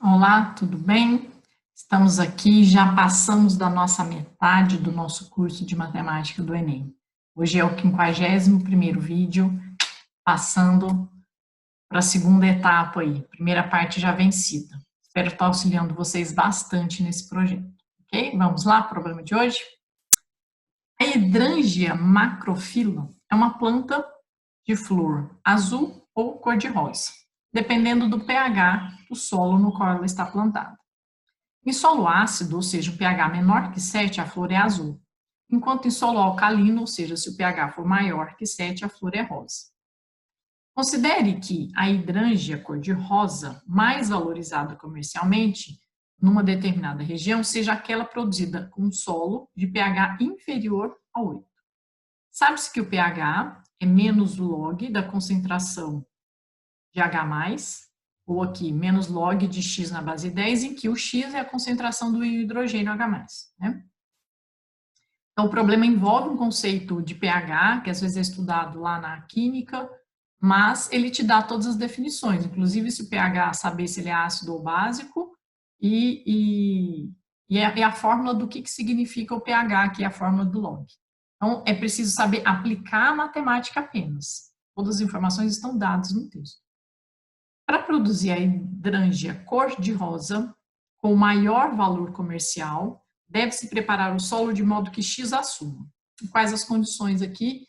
Olá, tudo bem? Estamos aqui, já passamos da nossa metade do nosso curso de matemática do Enem. Hoje é o 51º vídeo, passando para a segunda etapa aí, primeira parte já vencida. Espero estar auxiliando vocês bastante nesse projeto, ok? Vamos lá, problema de hoje? A hidrangeia macrophylla é uma planta de flor azul ou cor-de-rosa, dependendo do pH do solo no qual ela está plantada. Em solo ácido, ou seja, o pH menor que 7, a flor é azul. Enquanto em solo alcalino, ou seja, se o pH for maior que 7, a flor é rosa. Considere que a hidrangeia cor-de-rosa mais valorizada comercialmente numa determinada região seja aquela produzida com solo de pH inferior a 8. Sabe-se que o pH é menos log da concentração de H+, ou aqui, menos log de X na base 10, em que o X é a concentração do hidrogênio H+. Né? Então, o problema envolve um conceito de pH, que às vezes é estudado lá na química, mas ele te dá todas as definições, inclusive se o pH saber se ele é ácido ou básico, e é a fórmula do que significa o pH, que é a fórmula do log. Então, é preciso saber aplicar a matemática apenas. Todas as informações estão dadas no texto. Para produzir a hidrangeia cor-de-rosa, com maior valor comercial, deve-se preparar o solo de modo que X assuma. E quais as condições aqui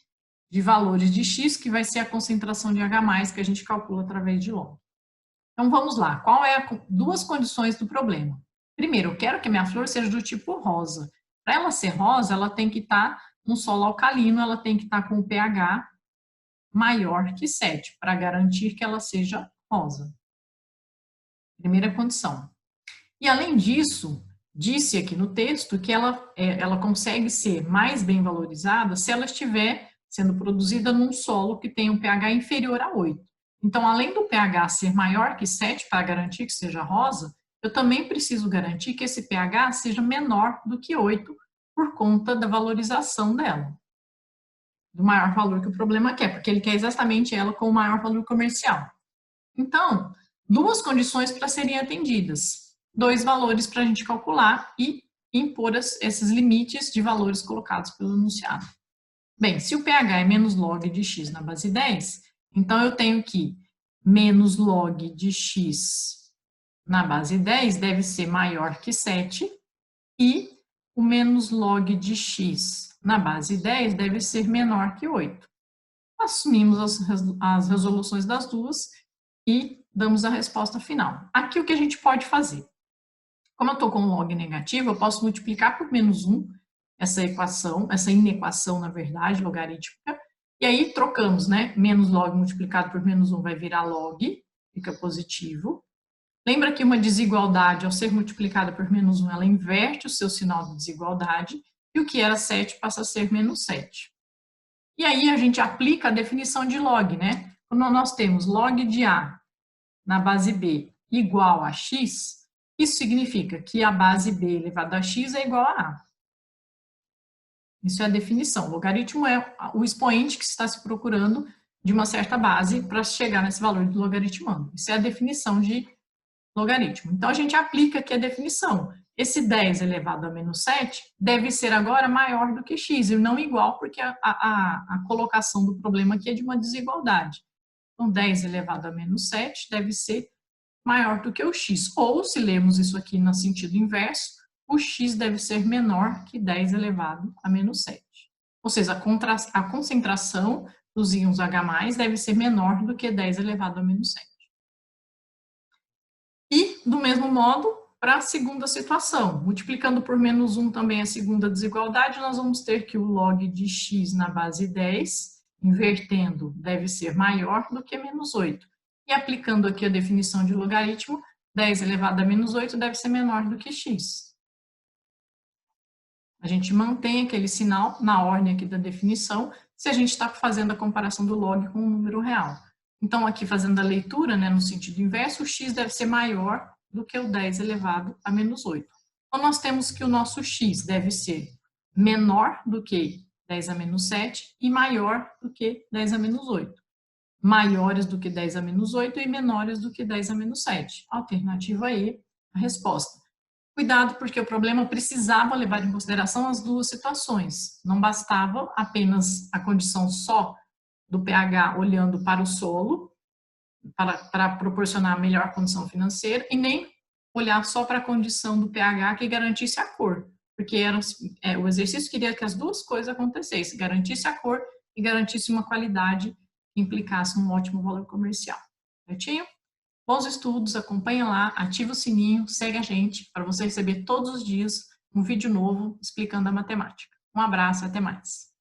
de valores de X, que vai ser a concentração de H+, que a gente calcula através de log. Então, vamos lá. Qual é duas condições do problema? Primeiro, eu quero que a minha flor seja do tipo rosa. Para ela ser rosa, ela tem que estar num solo alcalino, ela tem que estar com o pH maior que 7, para garantir que ela seja rosa. Primeira condição. E além disso, disse aqui no texto que ela consegue ser mais bem valorizada se ela estiver sendo produzida num solo que tem um pH inferior a 8. Então, além do pH ser maior que 7 para garantir que seja rosa, eu também preciso garantir que esse pH seja menor do que 8 por conta da valorização dela. Do maior valor que o problema quer, porque ele quer exatamente ela com o maior valor comercial. Então, duas condições para serem atendidas, dois valores para a gente calcular e impor esses limites de valores colocados pelo enunciado. Bem, se o pH é menos log de X na base 10, então eu tenho que menos log de X na base 10 deve ser maior que 7 e o menos log de X na base 10 deve ser menor que 8. Assumimos as resoluções das duas e damos a resposta final. Aqui o que a gente pode fazer? Como eu estou com um log negativo, eu posso multiplicar por menos 1 essa equação, essa inequação, na verdade, logarítmica, e aí trocamos, né? Menos log multiplicado por menos 1 vai virar log, fica positivo. Lembra que uma desigualdade, ao ser multiplicada por menos 1, ela inverte o seu sinal de desigualdade, e o que era 7 passa a ser menos 7. E aí a gente aplica a definição de log, né? Quando nós temos log de A na base B igual a X, isso significa que a base B elevado a X é igual a A. Isso é a definição. O logaritmo é o expoente que está se procurando de uma certa base para chegar nesse valor de logaritmando. Isso é a definição de logaritmo. Então, a gente aplica aqui a definição. Esse 10 elevado a menos 7 deve ser agora maior do que x, e não igual, porque a colocação do problema aqui é de uma desigualdade. Então, 10 elevado a menos 7 deve ser maior do que o x. Ou, se lermos isso aqui no sentido inverso, o x deve ser menor que 10 elevado a menos 7. Ou seja, a concentração dos íons H+, deve ser menor do que 10 elevado a menos 7. E, do mesmo modo, para a segunda situação, multiplicando por menos 1 também a segunda desigualdade, nós vamos ter que o log de x na base 10, invertendo, deve ser maior do que menos 8. E aplicando aqui a definição de logaritmo, 10 elevado a menos 8 deve ser menor do que x. A gente mantém aquele sinal na ordem aqui da definição, se a gente está fazendo a comparação do log com o número real. Então, aqui fazendo a leitura, né, no sentido inverso, o x deve ser maior do que o 10 elevado a menos 8. Então, nós temos que o nosso x deve ser menor do que 10 a menos 7 e maior do que 10 a menos 8. Maiores do que 10 a menos 8 e menores do que 10 a menos 7. Alternativa E, A resposta: cuidado, porque o problema precisava levar em consideração as duas situações. Não bastava apenas a condição só do pH olhando para o solo, para proporcionar melhor condição financeira, e nem olhar só para a condição do pH que garantisse a cor, porque o exercício queria que as duas coisas acontecessem, garantisse a cor e garantisse uma qualidade que implicasse um ótimo valor comercial. Certinho? Bons estudos, acompanha lá, ativa o sininho, segue a gente para você receber todos os dias um vídeo novo explicando a matemática. Um abraço, até mais.